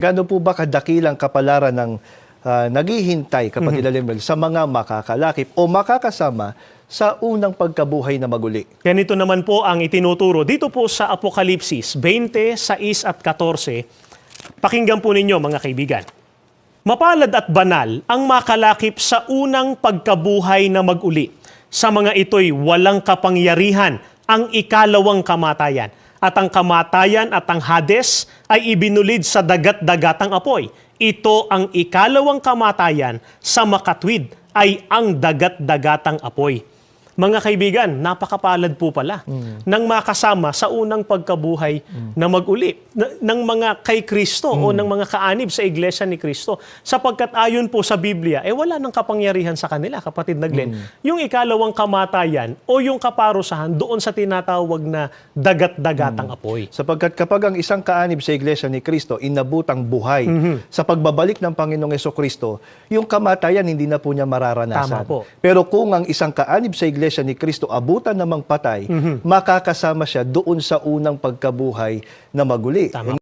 Gaano po ba kadakilang kapalaran ng naghihintay, kapatid Alimel, sa mga makakalakip o makakasama sa unang pagkabuhay na maguli? Ganito naman po ang itinuturo dito po sa Apokalipsis 20, 6 at 14. Pakinggan po ninyo mga kaibigan. Mapalad at banal ang makalakip sa unang pagkabuhay na maguli. Sa mga ito'y walang kapangyarihan ang ikalawang kamatayan. At ang kamatayan at ang Hades ay ibinulid sa dagat-dagatang apoy. Ito ang ikalawang kamatayan, sa makatwid ay ang dagat-dagatang apoy. Mga kaibigan, napakapalad po pala ng makasama sa unang pagkabuhay na maguli ng mga kay Kristo o ng mga kaanib sa Iglesia ni Kristo. Sapagkat ayon po sa Biblia, wala nang kapangyarihan sa kanila, kapatid na Glenn. Yung ikalawang kamatayan o yung kaparusahan doon sa tinatawag na dagat-dagatang apoy. Sapagkat kapag ang isang kaanib sa Iglesia ni Kristo inabutang buhay sa pagbabalik ng Panginoong Jesucristo, yung kamatayan hindi na po niya mararanasan. Tama po. Pero kung ang isang kaanib sa Iglesia ni Kristo abutan namang patay, makakasama siya doon sa unang pagkabuhay na maguli. Tama.